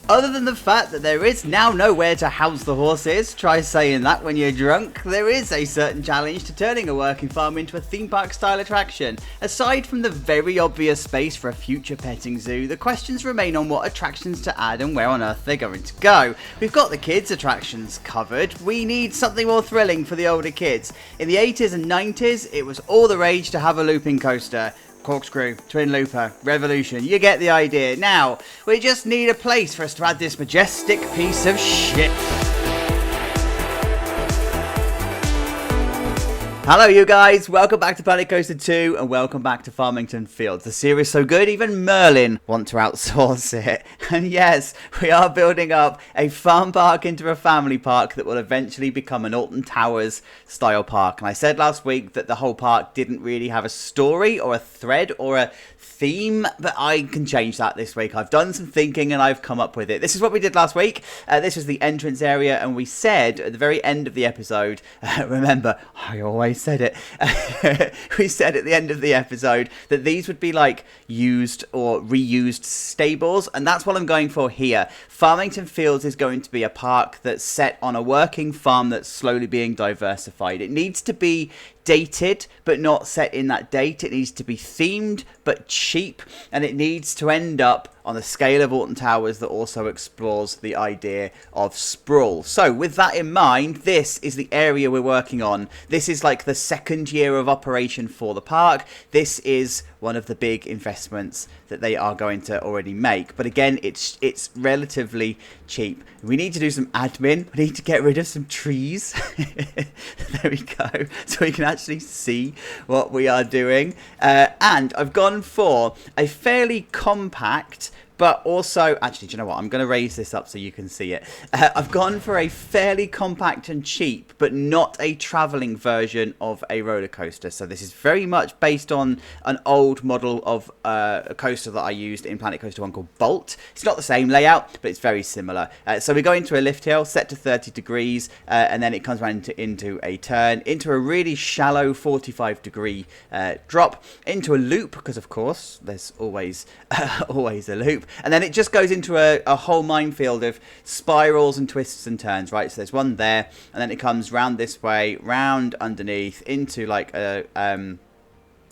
Other than the fact that there is now nowhere to house the horses, try saying that when you're drunk, there is a certain challenge to turning a working farm into a theme park style attraction. Aside from the very obvious space for a future petting zoo, the questions remain on what attractions to add and where on earth they're going to go. We've got the kids' attractions covered, we need something more thrilling for the older kids. In the 80s and 90s, it was all the rage to have a looping coaster. Corkscrew, twin looper, revolution, you get the idea. Now, we just need a place for us to add this majestic piece of shit. Hello you guys, welcome back to Planet Coaster 2 and welcome back to Farmington Fields. The series so good, even Merlin want to outsource it. And yes, we are building up a farm park into a family park that will eventually become an Alton Towers style park. And I said last week that the whole park didn't really have a story or a thread or a theme, but I can change that this week. I've done some thinking and I've come up with it. This is what we did last week. This was the entrance area, and we said at the very end of the episode, remember, I always said it, we said at the end of the episode that these would be like used or reused stables, and that's what I'm going for here. Farmington Fields is going to be a park that's set on a working farm that's slowly being diversified. It needs to be dated, but not set in that date. It needs to be themed, but cheap, and it needs to end up on the scale of Alton Towers that also explores the idea of sprawl. So with that in mind, this is the area we're working on. This is like the second year of operation for the park. This is one of the big investments that they are going to already make. But again, it's relatively cheap. We need to do some admin. We need to get rid of some trees. There we go. So we can actually see what we are doing. And I've gone for a fairly compact, but also, actually, do you know what? I'm going to raise this up so you can see it. I've gone for a fairly compact and cheap, but not a travelling version of a roller coaster. So this is very much based on an old model of a coaster that I used in Planet Coaster 1 called Bolt. It's not the same layout, but it's very similar. So we go into a lift hill set to 30 degrees, and then it comes around into a turn, into a really shallow 45-degree drop, into a loop, because of course, there's always always a loop. And then it just goes into a whole minefield of spirals and twists and turns, right? So there's one there, and then it comes round this way, round underneath, into like a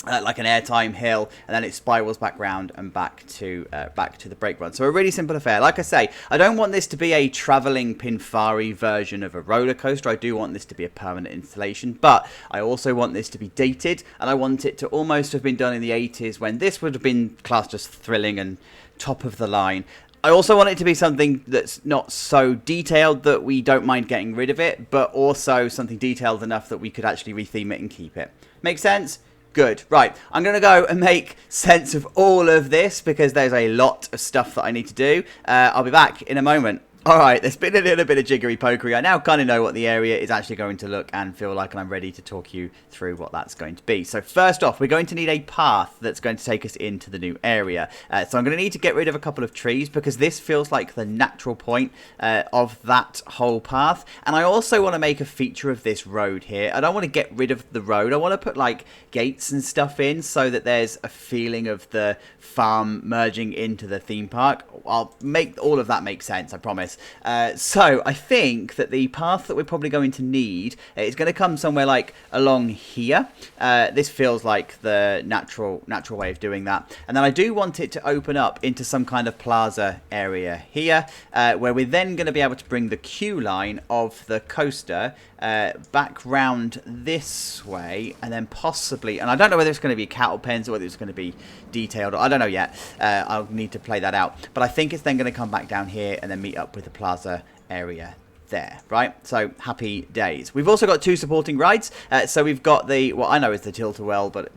like an airtime hill, and then it spirals back round and back to the brake run. So a really simple affair. Like I say, I don't want this to be a travelling Pinfari version of a roller coaster. I do want this to be a permanent installation, but I also want this to be dated, and I want it to almost have been done in the 80s when this would have been classed as thrilling and top of the line. I also want it to be something that's not so detailed that we don't mind getting rid of it, but also something detailed enough that we could actually retheme it and keep it. Make sense? Good. Right, I'm going to go and make sense of all of this because there's a lot of stuff that I need to do. I'll be back in a moment. Alright, there's been a little bit of jiggery-pokery. I now kind of know what the area is actually going to look and feel like, and I'm ready to talk you through what that's going to be. So first off, we're going to need a path that's going to take us into the new area. So I'm going to need to get rid of a couple of trees because this feels like the natural point of that whole path. And I also want to make a feature of this road here. I don't want to get rid of the road. I want to put like gates and stuff in so that there's a feeling of the farm merging into the theme park. I'll make all of that make sense, I promise. So I think that the path that we're probably going to need is going to come somewhere like along here. This feels like the natural way of doing that. And then I do want it to open up into some kind of plaza area here, where we're then going to be able to bring the queue line of the coaster back round this way, and then possibly, and I don't know whether it's going to be cattle pens or whether it's going to be detailed, I don't know yet. I'll need to play that out, but I think it's then going to come back down here and then meet up with the plaza area there, right? So happy days. We've also got two supporting rides. So we've got the, what I know is the Tilt-A-Whirl, but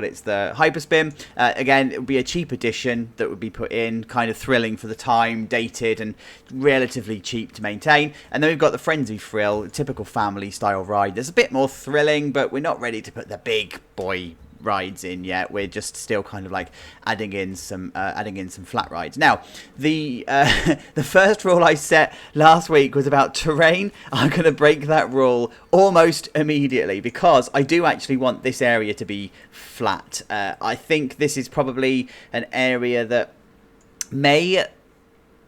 it's the Hyperspin. Again, it would be a cheap addition that would be put in, kind of thrilling for the time, dated and relatively cheap to maintain. And then we've got the Frenzy Thrill, typical family style ride. There's a bit more thrilling, but we're not ready to put the big boy rides in yet. We're just still kind of like adding in some flat rides. Now, the first rule I set last week was about terrain. I'm going to break that rule almost immediately because I do actually want this area to be flat. I think this is probably an area that may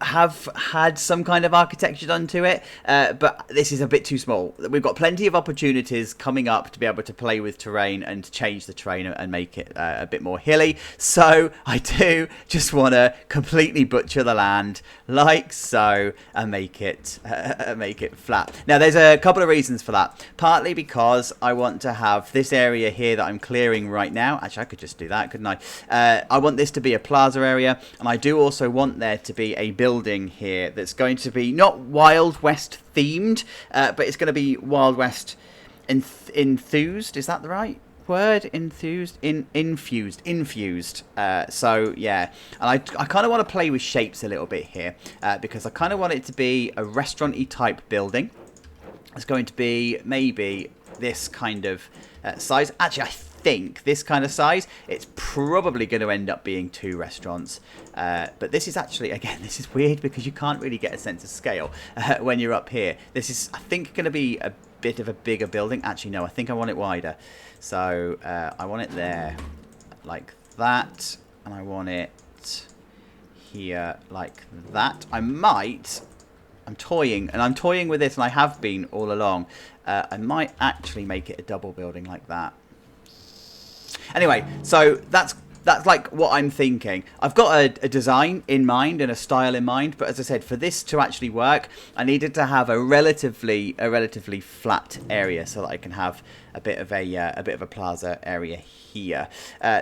have had some kind of architecture done to it, but this is a bit too small. We've got plenty of opportunities coming up to be able to play with terrain and change the terrain and make it a bit more hilly. So I do just want to completely butcher the land like so and make it flat. Now there's a couple of reasons for that. Partly because I want to have this area here that I'm clearing right now. Actually, I could just do that, couldn't I? I want this to be a plaza area, and I do also want there to be a building here that's going to be not Wild West themed, but it's going to be Wild West enthused. Is that the right word? Infused. So yeah, and I kind of want to play with shapes a little bit here, because I kind of want it to be a restaurant-y type building. It's going to be maybe this kind of size. Actually, I think this kind of size, it's probably going to end up being 2 restaurants. But this is actually, again, this is weird because you can't really get a sense of scale when you're up here. This is, I think, going to be a bit of a bigger building. Actually, no, I think I want it wider. So I want it there like that, and I want it here like that. I'm toying with this, and I have been all along. I might actually make it a double building like that. Anyway, so that's like what I'm thinking. I've got a design in mind and a style in mind, but as I said, for this to actually work, I needed to have a relatively flat area so that I can have a bit of a plaza area here.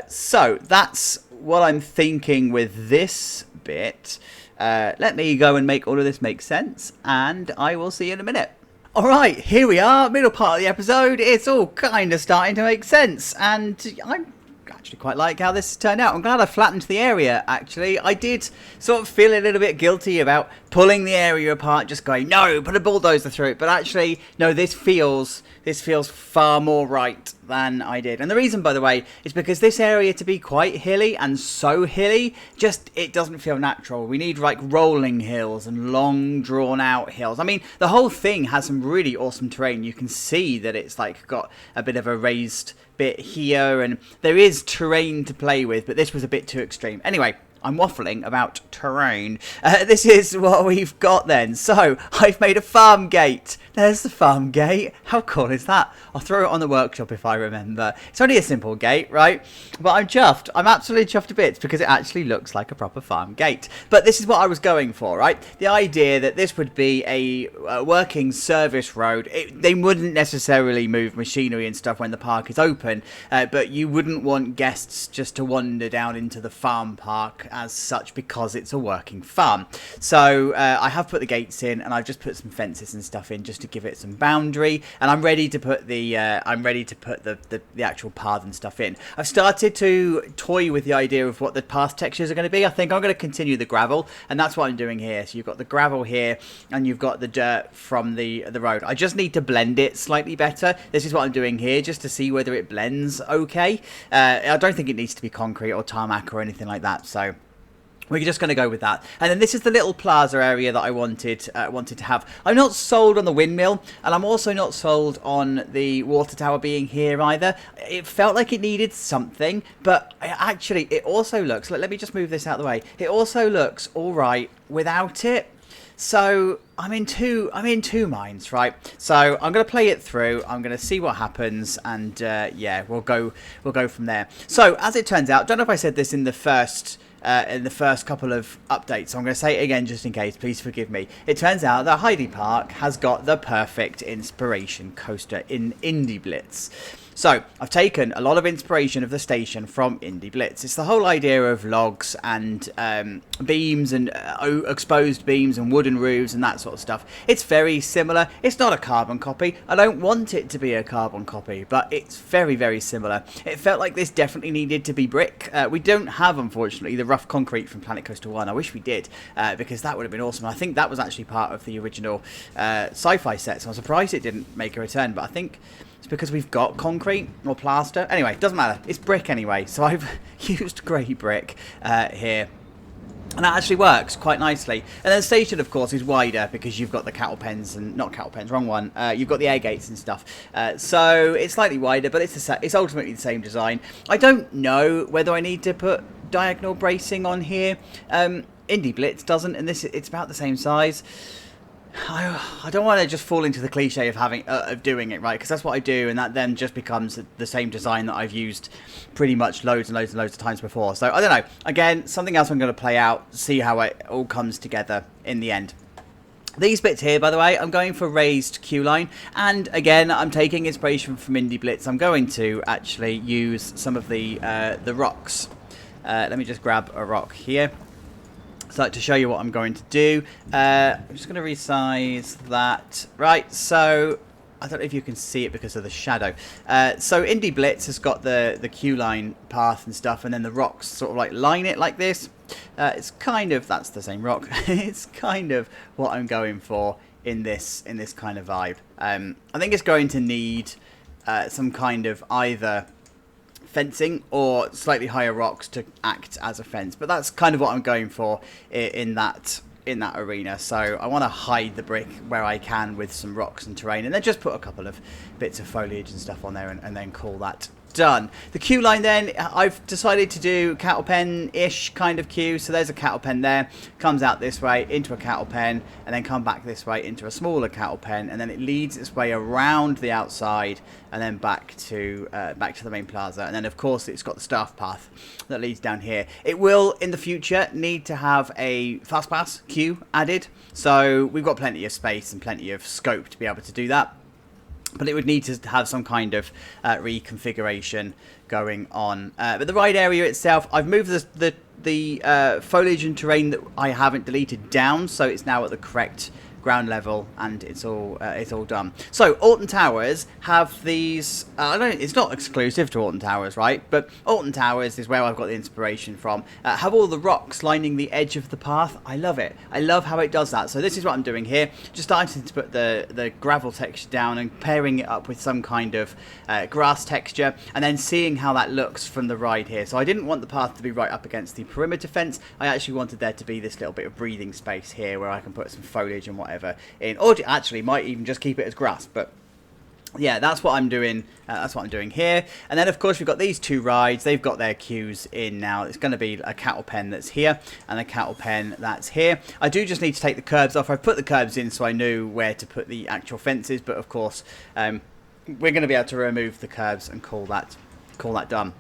So that's what I'm thinking with this bit. Let me go and make all of this make sense, and I will see you in a minute. Alright, here we are, middle part of the episode. It's all kind of starting to make sense, and I'm actually quite like how this has turned out. I'm glad I flattened the area, actually. I did sort of feel a little bit guilty about pulling the area apart, just going, no, put a bulldozer through it. But actually, no, this feels far more right than I did. And the reason, by the way, is because this area to be quite hilly and so hilly, just, it doesn't feel natural. We need like rolling hills and long drawn out hills. I mean, the whole thing has some really awesome terrain. You can see that it's like got a bit of a raised bit here, and there is terrain to play with, but this was a bit too extreme. Anyway, I'm waffling about terrain. This is what we've got then. So, I've made a farm gate. There's the farm gate. How cool is that? I'll throw it on the workshop if I remember. It's only a simple gate, right? But I'm chuffed. I'm absolutely chuffed to bits because it actually looks like a proper farm gate. But this is what I was going for, right? The idea that this would be a working service road. They wouldn't necessarily move machinery and stuff when the park is open, but you wouldn't want guests just to wander down into the farm park as such because it's a working farm. So I have put the gates in, and I've just put some fences and stuff in just to give it some boundary, and I'm ready to put the actual path and stuff in. I've started to toy with the idea of what the path textures are going to be. I think I'm going to continue the gravel, and that's what I'm doing here. So you've got the gravel here, and you've got the dirt from the road. I just need to blend it slightly better. This is what I'm doing here, just to see whether it blends okay. I don't think it needs to be concrete or tarmac or anything like that, so we're just going to go with that. And then this is the little plaza area that I wanted to have. I'm not sold on the windmill, and I'm also not sold on the water tower being here either. It felt like it needed something, but actually it also looks, let me just move this out of the way. It also looks all right without it. So I'm in two minds, right? So I'm going to play it through. I'm going to see what happens, and yeah, we'll go from there. So as it turns out, don't know if I said this in the first couple of updates, so I'm going to say it again just in case. Please forgive me. It turns out that Heidi Park has got the perfect inspiration coaster in Indie Blitz. So I've taken a lot of inspiration of the station from Indie Blitz. It's the whole idea of logs and beams and exposed beams and wooden roofs and that sort of stuff. It's very similar. It's not a carbon copy. I don't want it to be a carbon copy, but it's very, very similar. It felt like this definitely needed to be brick. We don't have, unfortunately, the rough concrete from Planet Coaster 1. I wish we did, because that would have been awesome. I think that was actually part of the original sci-fi set, so I'm surprised it didn't make a return, but I think it's because we've got concrete or plaster. Anyway, doesn't matter. It's brick anyway. So I've used grey brick here. And that actually works quite nicely. And then the station, of course, is wider because you've got the cattle pens and not cattle pens, wrong one. You've got the air gates and stuff. So it's slightly wider, but it's ultimately the same design. I don't know whether I need to put diagonal bracing on here. Indie Blitz doesn't, and it's about the same size. I don't want to just fall into the cliche of of doing it right, because that's what I do, and that then just becomes the same design that I've used pretty much loads and loads and loads of times before. So I don't know. Again, something else I'm going to play out, see how it all comes together in the end. These bits here, by the way, I'm going for raised queue line, and again, I'm taking inspiration from Indie Blitz. I'm going to actually use some of the rocks. Let me just grab a rock here. So to show you what I'm going to do, I'm just going to resize that. Right, so I don't know if you can see it because of the shadow. So Indie Blitz has got the queue line path and stuff, and then the rocks sort of like line it like this. It's kind of, that's the same rock. It's kind of what I'm going for in this kind of vibe. I think it's going to need some kind of either fencing or slightly higher rocks to act as a fence, but that's kind of what I'm going for in that arena. So I want to hide the brick where I can with some rocks and terrain, and then just put a couple of bits of foliage and stuff on there, and then call that done. The queue line then, I've decided to do cattle pen-ish kind of queue. So there's a cattle pen there, comes out this way into a cattle pen, and then come back this way into a smaller cattle pen, and then it leads its way around the outside and then back to the main plaza. And then of course it's got the staff path that leads down here. It will in the future need to have a fast pass queue added, so we've got plenty of space and plenty of scope to be able to do that. But it would need to have some kind of reconfiguration going on. But the ride area itself, I've moved the foliage and terrain that I haven't deleted down, so it's now at the correct ground level, and it's all done. So Alton Towers have these. It's not exclusive to Alton Towers, right? But Alton Towers is where I've got the inspiration from. Have all the rocks lining the edge of the path. I love it. I love how it does that. So this is what I'm doing here. Just starting to put the gravel texture down and pairing it up with some kind of grass texture, and then seeing how that looks from the ride here. So I didn't want the path to be right up against the perimeter fence. I actually wanted there to be this little bit of breathing space here where I can put some foliage and whatever in, or actually might even just keep it as grass. But yeah, that's what I'm doing. That's what I'm doing here. And then of course we've got these two rides. They've got their queues in now. It's going to be a cattle pen that's here and a cattle pen that's here. I do just need to take the curbs off. I've put the curbs in so I knew where to put the actual fences, but of course we're going to be able to remove the curbs and call that done.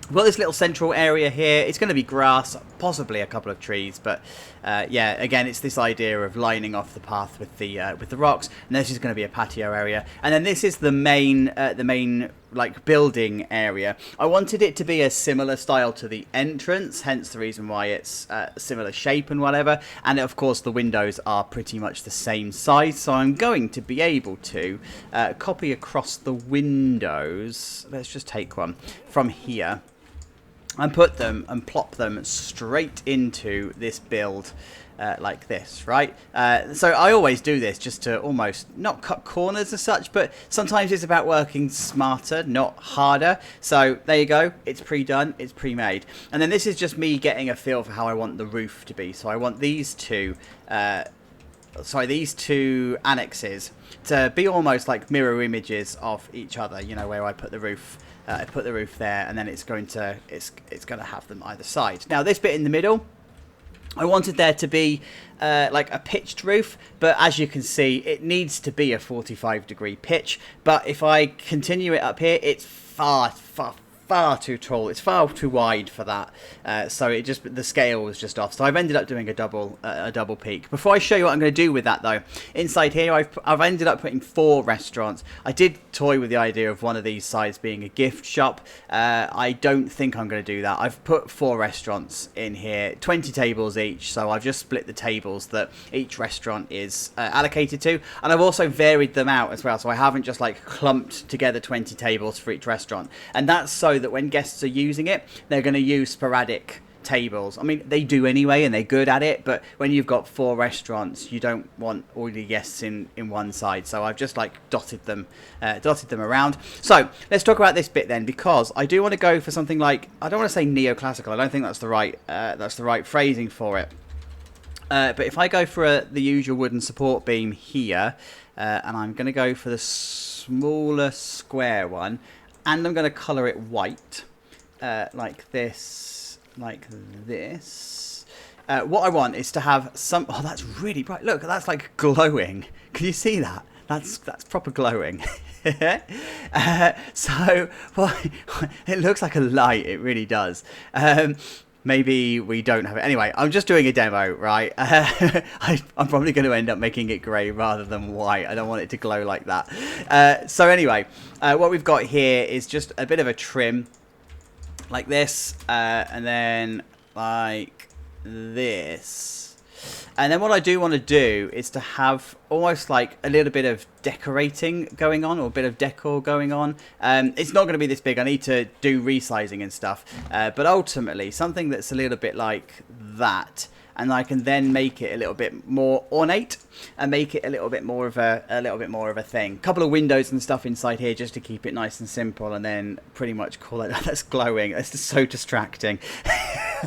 We've got this little central area here. It's going to be grass, possibly a couple of trees, but yeah, again, it's this idea of lining off the path with the rocks. And this is going to be a patio area, and then this is the main like building area. I wanted it to be a similar style to the entrance, hence the reason why it's similar shape and whatever. And of course, the windows are pretty much the same size, so I'm going to be able to copy across the windows. Let's just take one from here and put them and plop them straight into this build like this, right? So I always do this just to almost not cut corners as such, but sometimes it's about working smarter, not harder. So there you go. It's pre-done. It's pre-made. And then this is just me getting a feel for how I want the roof to be. So I want these two annexes to be almost like mirror images of each other, you know, where I put the roof there, and then it's going to have them either side. Now this bit in the middle, I wanted there to be like a pitched roof, but as you can see, it needs to be a 45-degree pitch. But if I continue it up here, it's far too tall. It's far too wide for that. So the scale was just off. So I've ended up doing a double peak. Before I show you what I'm going to do with that though, inside here I've ended up putting 4 restaurants. I did toy with the idea of one of these sides being a gift shop. I don't think I'm going to do that. I've put 4 restaurants in here, 20 tables each. So I've just split the tables that each restaurant is allocated to, and I've also varied them out as well. So I haven't just like clumped together 20 tables for each restaurant, and that's so that when guests are using it, they're going to use sporadic tables. I mean, they do anyway, and they're good at it, but when you've got 4 restaurants, you don't want all the guests in one side. So I've just like dotted them around. So let's talk about this bit then, because I do want to go for something like, I don't want to say neoclassical. I don't think that's the right phrasing for it. But if I go for the usual wooden support beam here, and I'm going to go for the smaller square one, and I'm going to colour it white, like this, what I want is to have some... Oh, that's really bright. Look, that's like glowing. Can you see that? That's proper glowing. So, well, it looks like a light. It really does. Maybe we don't have it. Anyway, I'm just doing a demo, right? I'm probably going to end up making it grey rather than white. I don't want it to glow like that. So anyway, what we've got here is just a bit of a trim like this, and then like this. And then what I do want to do is to have almost like a little bit of decorating going on, or a bit of decor going on. It's not going to be this big. I need to do resizing and stuff. But ultimately, something that's a little bit like that. And I can then make it a little bit more ornate and make it a little bit more of a thing. Couple of windows and stuff inside here just to keep it nice and simple, and then pretty much call it that's glowing. That's just so distracting.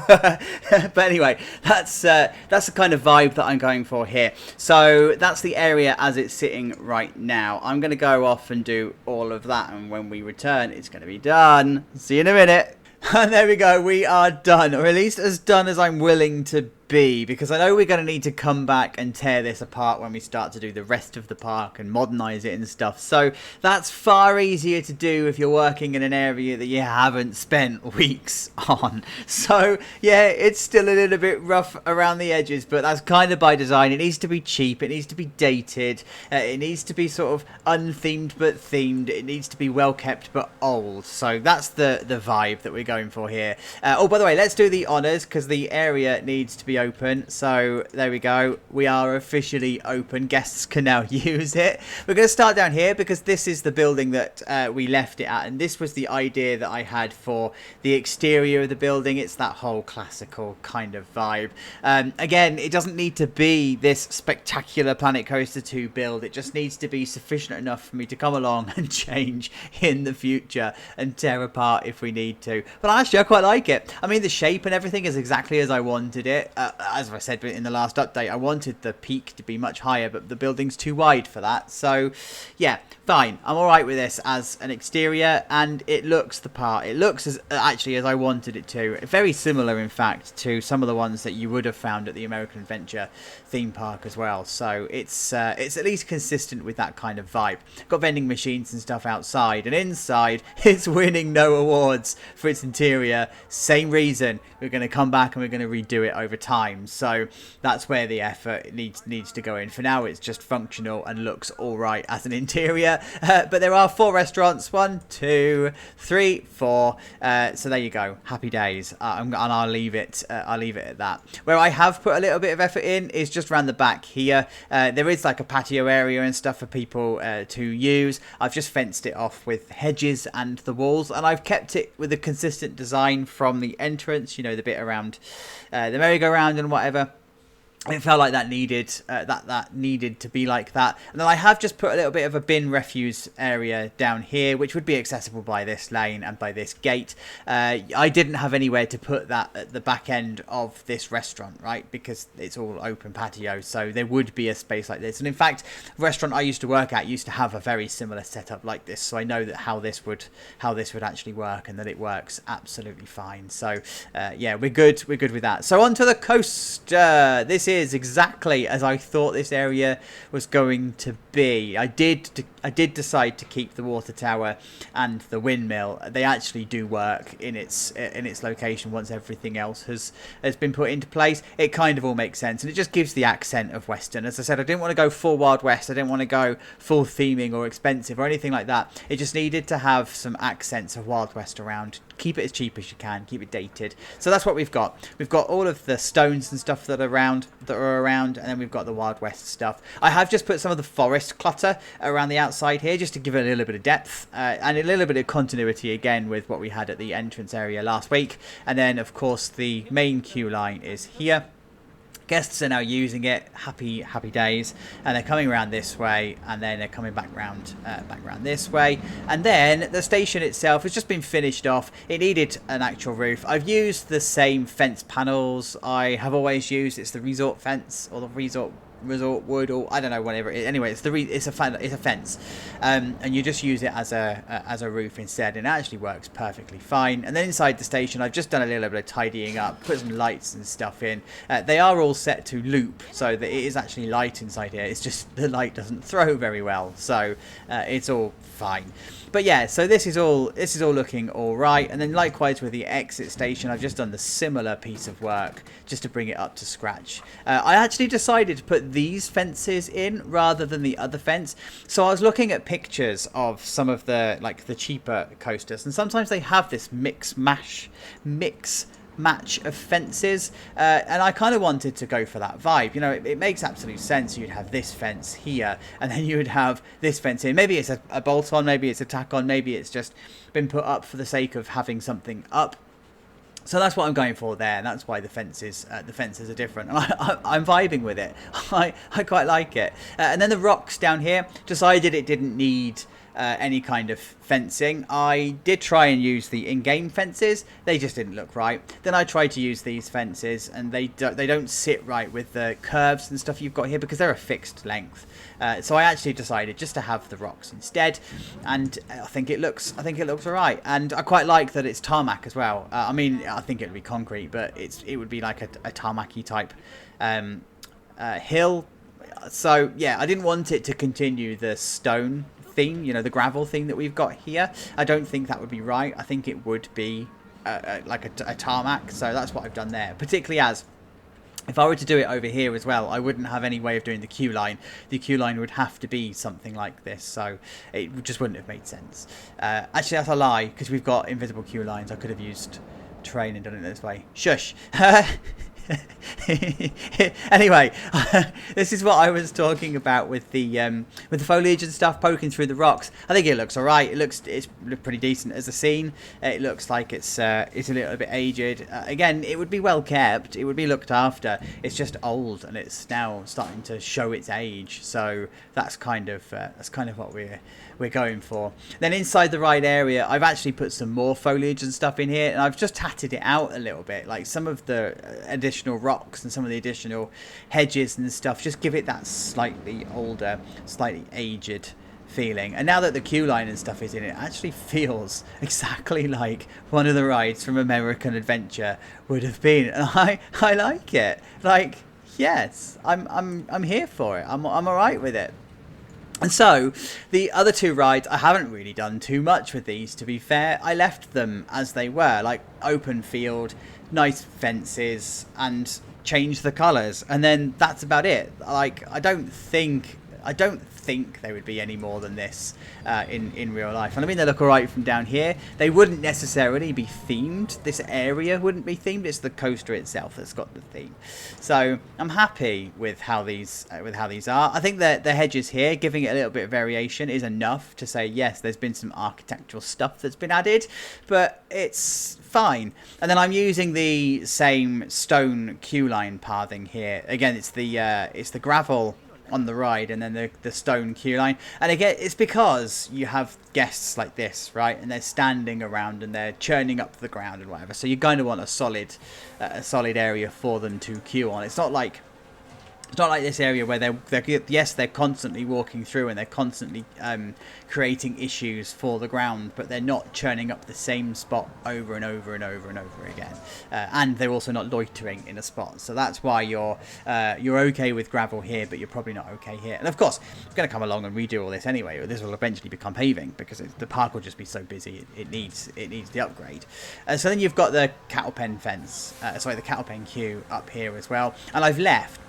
But anyway, that's the kind of vibe that I'm going for here. So that's the area as it's sitting right now. I'm going to go off and do all of that, and when we return, it's going to be done. See you in a minute. And there we go, we are done, or at least as done as I'm willing to be, because I know we're going to need to come back and tear this apart when we start to do the rest of the park and modernise it and stuff. So that's far easier to do if you're working in an area that you haven't spent weeks on. So yeah, it's still a little bit rough around the edges, but that's kind of by design. It needs to be cheap, it needs to be dated, it needs to be sort of unthemed but themed, it needs to be well kept but old. So that's the vibe that we're going for here. Oh, by the way, let's do the honours, because the area needs to be open. So there we go, we are officially open. Guests can now use it. We're going to start down here because this is the building that we left it at, and this was the idea that I had for the exterior of the building. It's that whole classical kind of vibe. Again, it doesn't need to be this spectacular Planet Coaster 2 build. It just needs to be sufficient enough for me to come along and change in the future and tear apart if we need to. But actually, I quite like it. I mean, the shape and everything is exactly as I wanted it. As I said in the last update, I wanted the peak to be much higher, but the building's too wide for that. So yeah, fine. I'm alright with this as an exterior, and it looks the part. It looks as I wanted it to. Very similar, in fact, to some of the ones that you would have found at the American Adventure theme park as well. So it's at least consistent with that kind of vibe. Got vending machines and stuff outside, and inside it's winning no awards for its interior. Same reason. We're going to come back and we're going to redo it over time. So that's where the effort needs to go in. For now, it's just functional and looks all right as an interior. But there are 4 restaurants. 1, 2, 3, 4. So there you go. Happy days. And I'll leave it at that. Where I have put a little bit of effort in is just around the back here. There is like a patio area and stuff for people to use. I've just fenced it off with hedges and the walls, and I've kept it with a consistent design from the entrance. You know, the bit around the merry-go-round and whatever. It felt like that needed that needed to be like that. And then I have just put a little bit of a bin refuse area down here, which would be accessible by this lane and by this gate. I didn't have anywhere to put that at the back end of this restaurant, right? Because it's all open patio, so there would be a space like this. And in fact, the restaurant I used to work at used to have a very similar setup like this, so I know that how this would actually work, and that it works absolutely fine. So yeah, we're good with that. So on to the coaster. This is exactly as I thought this area was going to be. I did decide to keep the water tower and the windmill. They actually do work in its location once everything else has been put into place. It kind of all makes sense, and it just gives the accent of Western. As I said, I didn't want to go full Wild West. I didn't want to go full theming or expensive or anything like that. It just needed to have some accents of Wild West around. Keep it as cheap as you can. Keep it dated. So that's what we've got. We've got all of the stones and stuff that are around, and then we've got the Wild West stuff. I have just put some of the forest clutter around the outside here just to give it a little bit of depth and a little bit of continuity again with what we had at the entrance area last week. And then, of course, the main queue line is here. Guests are now using it. Happy days. And they're coming around this way, and then they're coming back round this way. And then the station itself has just been finished off. It needed an actual roof. I've used the same fence panels I have always used. It's the resort fence, or the resort resort wood, or I don't know, whatever. Anyway, it's a fence, and you just use it as a roof instead, and it actually works perfectly fine. And then inside the station, I've just done a little bit of tidying up, put some lights and stuff in. They are all set to loop, so that it is actually light inside here. It's just the light doesn't throw very well, so it's all fine. But yeah, so this is all looking all right. And then likewise with the exit station, I've just done the similar piece of work just to bring it up to scratch. I actually decided to put these fences in rather than the other fence. So I was looking at pictures of some of the cheaper coasters, and sometimes they have this mix match of fences, and I kind of wanted to go for that vibe. You know, it makes absolute sense. You'd have this fence here, and then you would have this fence here. Maybe it's a bolt on, maybe it's a tack on, maybe it's just been put up for the sake of having something up. So that's what I'm going for there, and that's why the fences are different. And I'm vibing with it. I quite like it. And then the rocks down here, decided it didn't need any kind of fencing. I did try and use the in-game fences. They just didn't look right. Then I tried to use these fences, and they don't sit right with the curves and stuff you've got here because they're a fixed length. So I actually decided just to have the rocks instead, and I think it looks alright. And I quite like that it's tarmac as well. I mean, I think it would be concrete, but it would be like a tarmac-y type hill. So yeah, I didn't want it to continue the stone theme, you know, the gravel thing that we've got here. I don't think that would be right. I think it would be like a tarmac. So that's what I've done there, particularly as if I were to do it over here as well, I wouldn't have any way of doing the queue line. The queue line would have to be something like this, so it just wouldn't have made sense. Actually, that's a lie, because we've got invisible queue lines. I could have used terrain and done it this way. Shush. Anyway, this is what I was talking about with the foliage and stuff poking through the rocks. I think it looks alright. It's pretty decent as a scene. It looks like it's a little bit aged. Again, it would be well kept. It would be looked after. It's just old, and it's now starting to show its age. So that's kind of what we're going for. Then inside the ride area, I've actually put some more foliage and stuff in here, and I've just tatted it out a little bit, like some of the additional rocks and some of the additional hedges and stuff, just give it that slightly older, slightly aged feeling. And now that the queue line and stuff is in, it actually feels exactly like one of the rides from American Adventure would have been, and I like it. Like, yes, I'm here for it. I'm all right with it. And so, the other two rides, I haven't really done too much with these, to be fair. I left them as they were, like open field, nice fences, and changed the colours. And then that's about it. Like, I don't think there would be any more than this in real life. And I mean, they look alright from down here. They wouldn't necessarily be themed. This area wouldn't be themed. It's the coaster itself that's got the theme. So I'm happy with how these are. I think that the hedges here, giving it a little bit of variation, is enough to say yes, there's been some architectural stuff that's been added, but it's fine. And then I'm using the same stone queue line pathing here. Again, it's the gravel on the ride, and then the stone queue line. And again, it's because you have guests like this, right? And they're standing around and they're churning up the ground and whatever. So you're going to want a solid area for them to queue on. It's not like this area where they're constantly walking through and they're constantly creating issues for the ground, but they're not churning up the same spot over and over and over and over again. And they're also not loitering in a spot. So that's why you're okay with gravel here, but you're probably not okay here. And of course, it's going to come along and redo all this anyway. This will eventually become paving because the park will just be so busy. It needs the upgrade. So then you've got the cattle pen fence, the cattle pen queue up here as well. And I've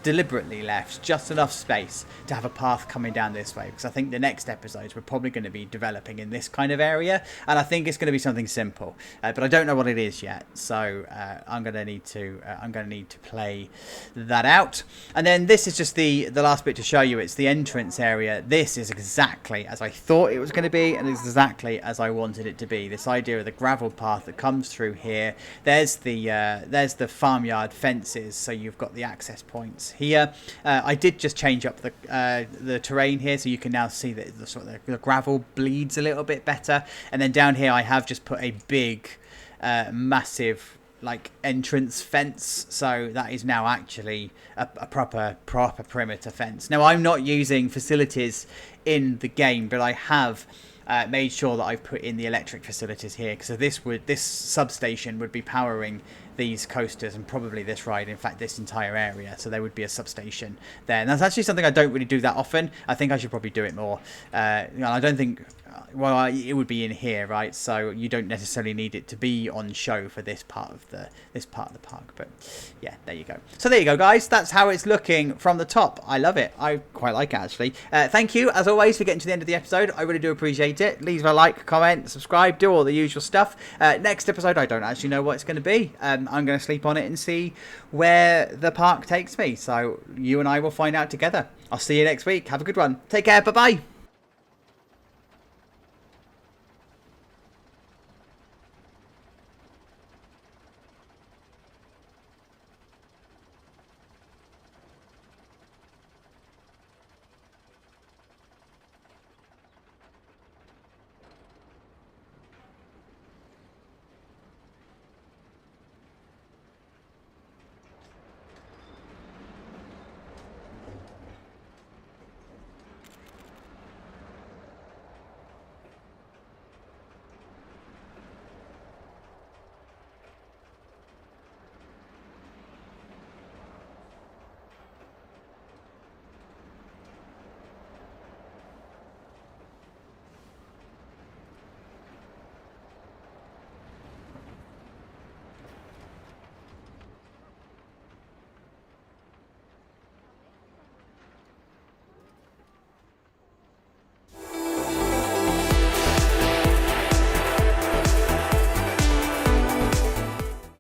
deliberately left just enough space to have a path coming down this way, because I think the next episodes we're probably going to be developing in this kind of area, and I think it's going to be something simple, but I don't know what it is yet, so I'm going to need to play that out. And then this is just the last bit to show you. It's the entrance area. This is exactly as I thought it was going to be, and it's exactly as I wanted it to be. This idea of the gravel path that comes through here. There's the farmyard fences, so you've got the access points here. I did just change up the terrain here, so you can now see that the gravel bleeds a little bit better. And then down here I have just put a big massive like entrance fence, so that is now actually a proper perimeter fence. Now I'm not using facilities in the game, but I have made sure that I've put in the electric facilities here, because this substation would be powering these coasters and probably this ride, in fact this entire area, so there would be a substation there. And that's actually something I don't really do that often. I think I should probably do it more. I don't think, well, it would be in here, right? So you don't necessarily need it to be on show for this part of the park. But yeah, there you go. So there you go, guys. That's how it's looking from the top. I love it. I quite like it, actually. Thank you, as always, for getting to the end of the episode. I really do appreciate it. Leave a like, comment, subscribe, do all the usual stuff. Next episode, I don't actually know what it's going to be. I'm going to sleep on it and see where the park takes me. So you and I will find out together. I'll see you next week. Have a good one. Take care. Bye-bye.